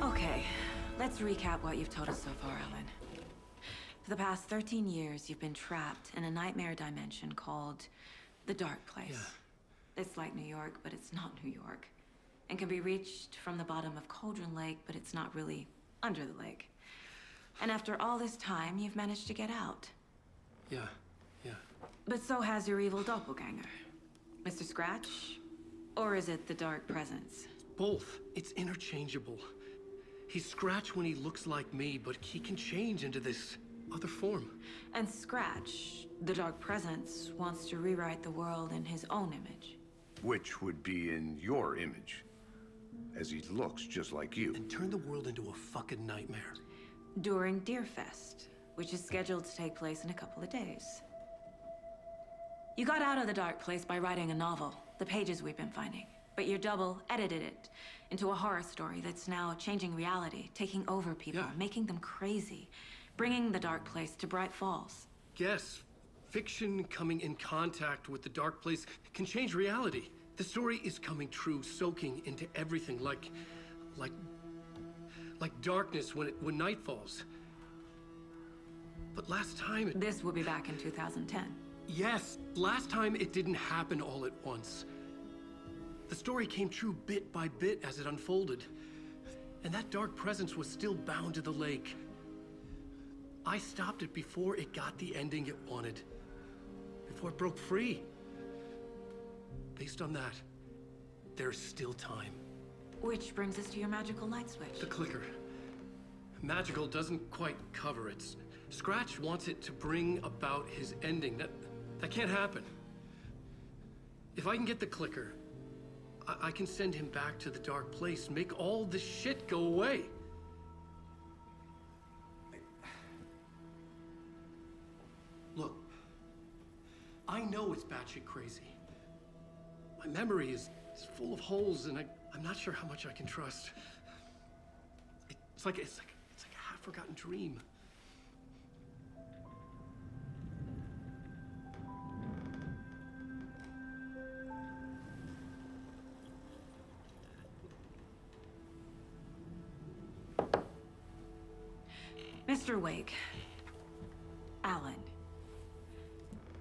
Okay, let's recap what you've told us so far, Alan. For the past 13 years, you've been trapped in a nightmare dimension called the Dark Place. Yeah. It's like New York, but it's not New York. And can be reached from the bottom of Cauldron Lake, but it's not really under the lake. And after all this time, you've managed to get out. Yeah. But so has your evil doppelganger. Mr. Scratch? Or is it the Dark Presence? Both. It's interchangeable. He's Scratch when he looks like me, but he can change into this other form. And Scratch, the Dark Presence, wants to rewrite the world in his own image. Which would be in your image, as he looks just like you. And turn the world into a fucking nightmare. During Deerfest, which is scheduled to take place in a couple of days. You got out of the Dark Place by writing a novel, the pages we've been finding. But your double edited it into a horror story that's now changing reality, taking over people, making them crazy, bringing the Dark Place to Bright Falls. Yes, fiction coming in contact with the Dark Place can change reality. The story is coming true, soaking into everything like darkness when night falls. But last time This will be back in 2010. Yes, last time it didn't happen all at once. The story came true bit by bit as it unfolded. And that dark presence was still bound to the lake. I stopped it before it got the ending it wanted. Before it broke free. Based on that, there's still time. Which brings us to your magical light switch. The clicker. Magical doesn't quite cover it. Scratch wants it to bring about his ending. That can't happen. If I can get the clicker, I can send him back to the Dark Place, make all this shit go away. Look, I know it's batshit crazy. My memory is full of holes, and I'm not sure how much I can trust. It's like a half-forgotten dream. Mr. Wake. Alan.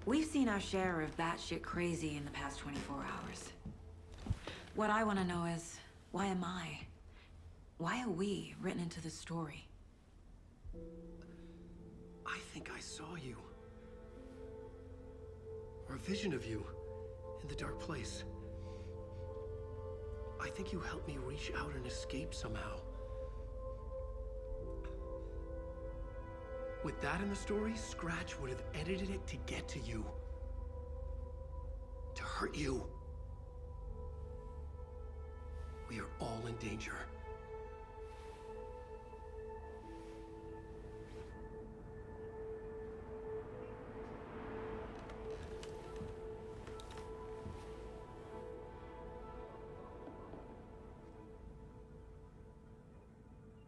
We've seen our share of batshit crazy in the past 24 hours. What I want to know is, why am I? Why are we written into the story? I think I saw you. Or a vision of you in the Dark Place. I think you helped me reach out and escape somehow. With that in the story, Scratch would have edited it to get to you. To hurt you. We are all in danger.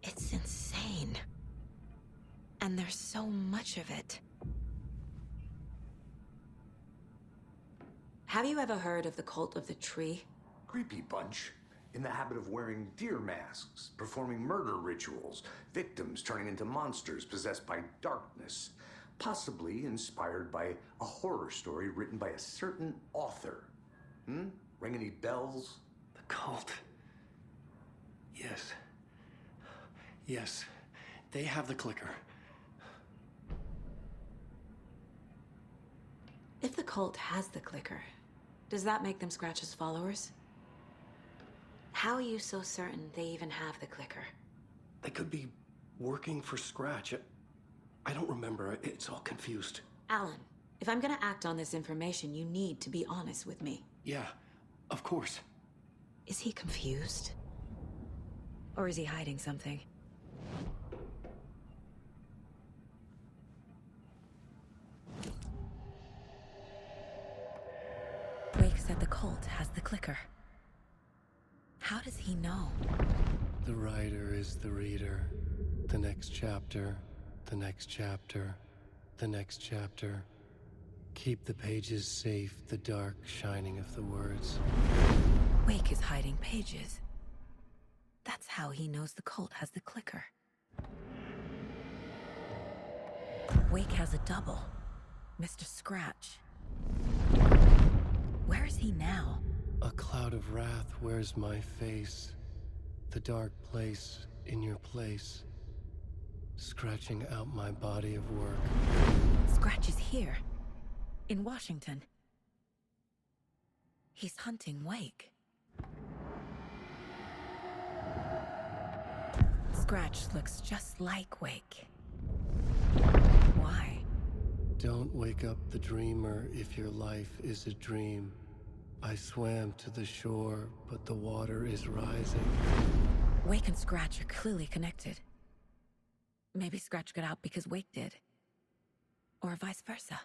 It's insane. And there's so much of it. Have you ever heard of the Cult of the Tree? Creepy bunch. In the habit of wearing deer masks, performing murder rituals, victims turning into monsters possessed by darkness, possibly inspired by a horror story written by a certain author. Ring any bells? The cult. Yes. Yes. They have the clicker. If the cult has the clicker, does that make them Scratch's followers? How are you so certain they even have the clicker? They could be working for Scratch. I don't remember. It's all confused. Alan, if I'm gonna act on this information, you need to be honest with me. Yeah, of course. Is he confused? Or is he hiding something? Wake said the cult has the clicker. How does he know? The writer is the reader. The next chapter, the next chapter, the next chapter. Keep the pages safe, the dark shining of the words. Wake is hiding pages. That's how he knows the cult has the clicker. Wake has a double. Mr. Scratch. Where is he now? A cloud of wrath wears my face. The dark place in your place. Scratching out my body of work. Scratch is here. In Washington. He's hunting Wake. Scratch looks just like Wake. Why? Don't wake up the dreamer if your life is a dream. I swam to the shore, but the water is rising. Wake and Scratch are clearly connected. Maybe Scratch got out because Wake did. Or vice versa.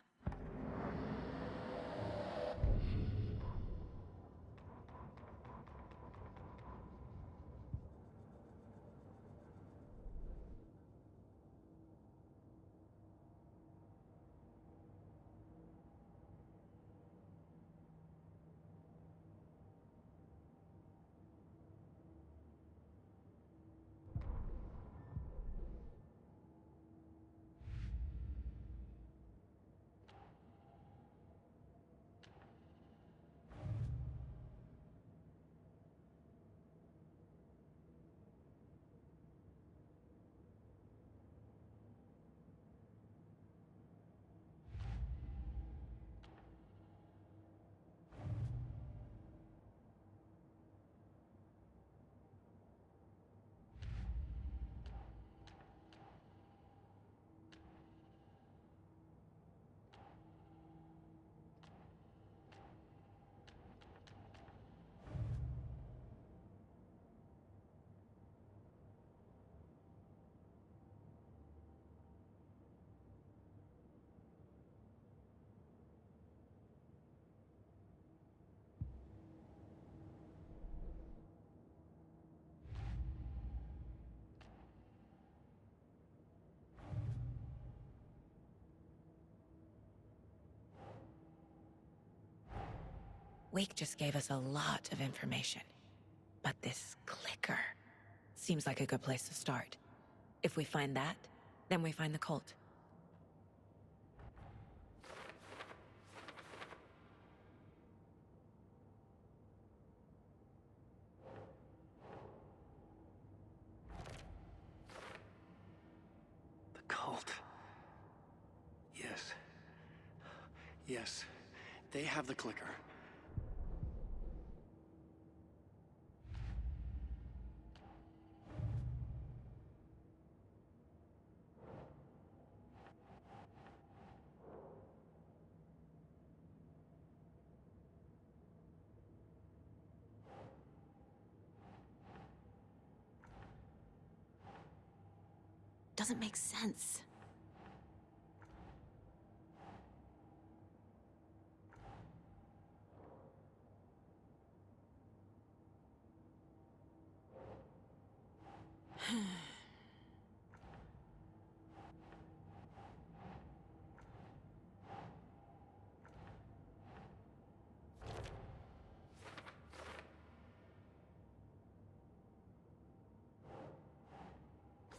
Wake just gave us a lot of information. But this clicker seems like a good place to start. If we find that, then we find the cult. The cult. Yes. Yes. They have the clicker. Doesn't make sense.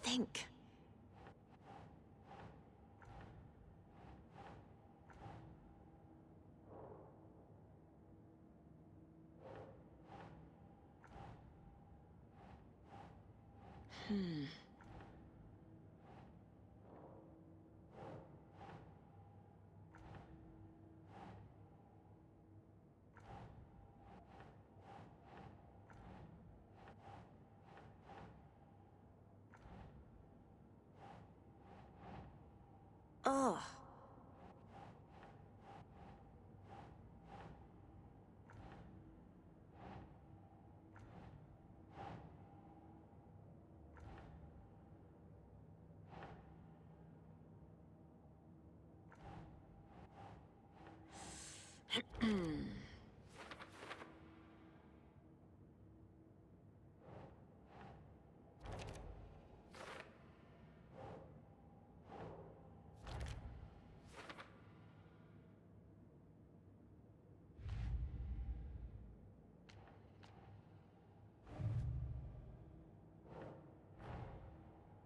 Think.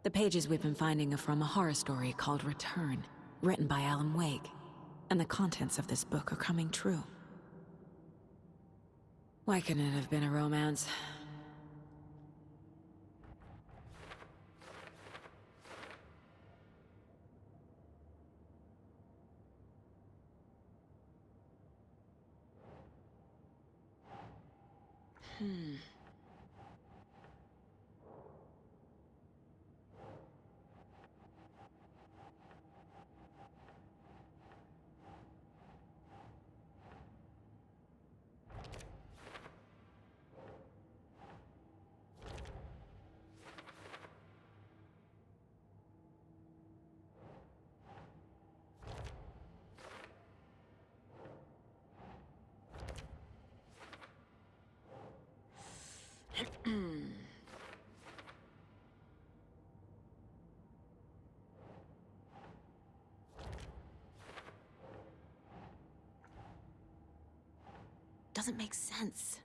The pages we've been finding are from a horror story called Return, written by Alan Wake. And the contents of this book are coming true. Why couldn't it have been a romance? Doesn't make sense.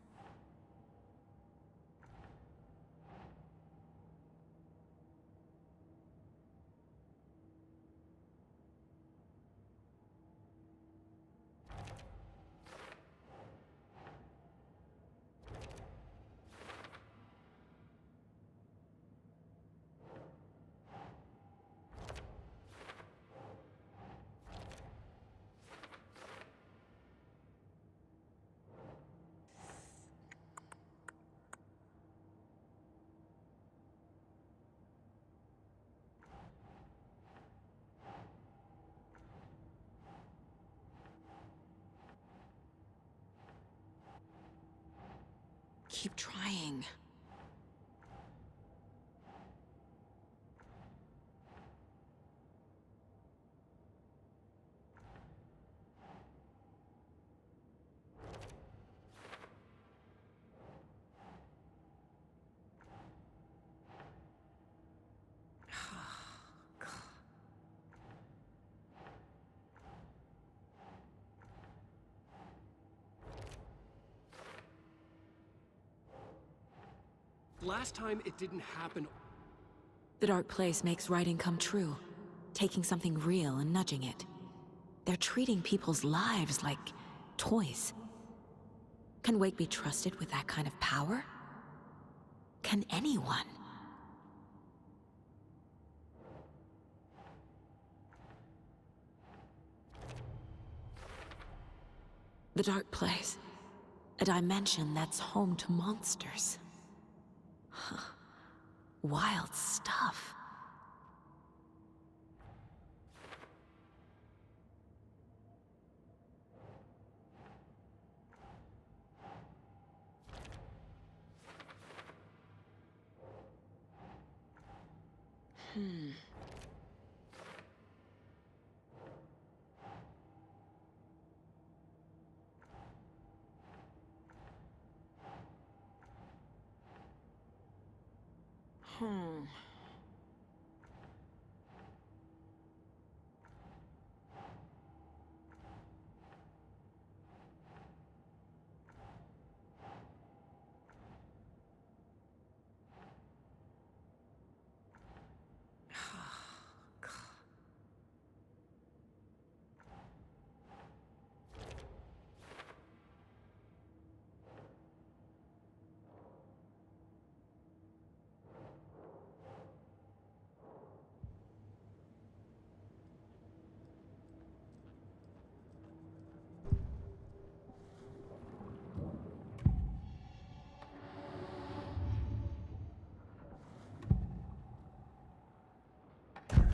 Keep trying. Last time it didn't happen. The Dark Place makes writing come true, taking something real and nudging it. They're treating people's lives like toys. Can Wake be trusted with that kind of power? Can anyone? The Dark Place. A dimension that's home to monsters. Huh. Wild stuff.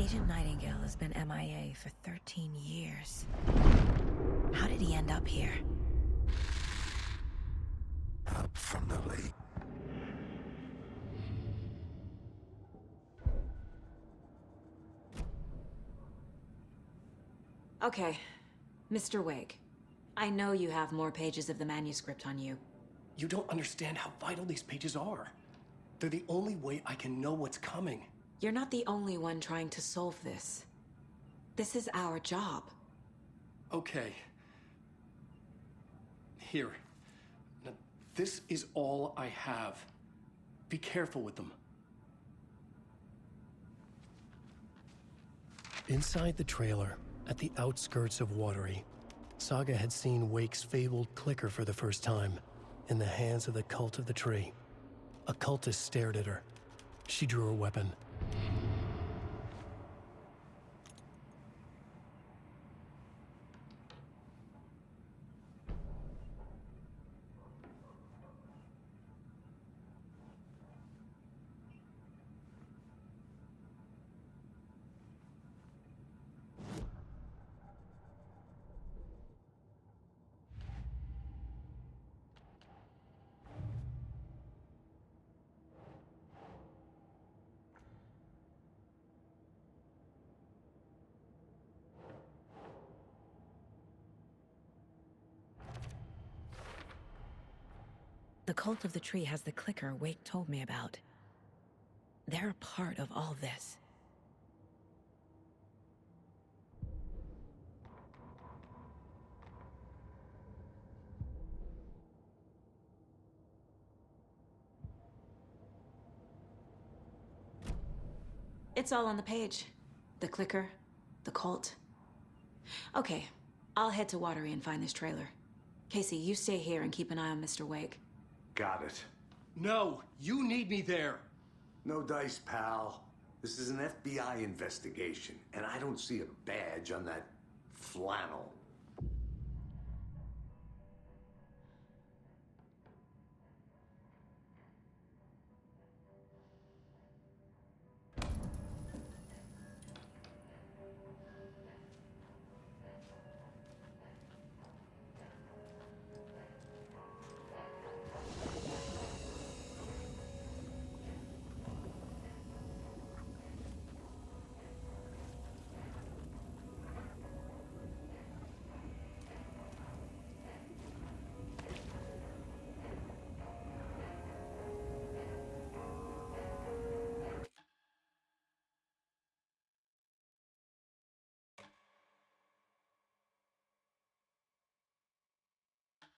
Agent Nightingale has been MIA for 13 years. How did he end up here? Up from the lake. Okay, Mr. Wake. I know you have more pages of the manuscript on you. You don't understand how vital these pages are. They're the only way I can know what's coming. You're not the only one trying to solve this. This is our job. Okay. Here. Now, this is all I have. Be careful with them. Inside the trailer, at the outskirts of Watery, Saga had seen Wake's fabled clicker for the first time, in the hands of the Cult of the Tree. A cultist stared at her. She drew her weapon. The Cult of the Tree has the clicker Wake told me about. They're a part of all this. It's all on the page. The clicker, the cult. Okay, I'll head to Watery and find this trailer. Casey, you stay here and keep an eye on Mr. Wake. Got it. No, you need me there. No dice, pal. This is an FBI investigation, and I don't see a badge on that flannel.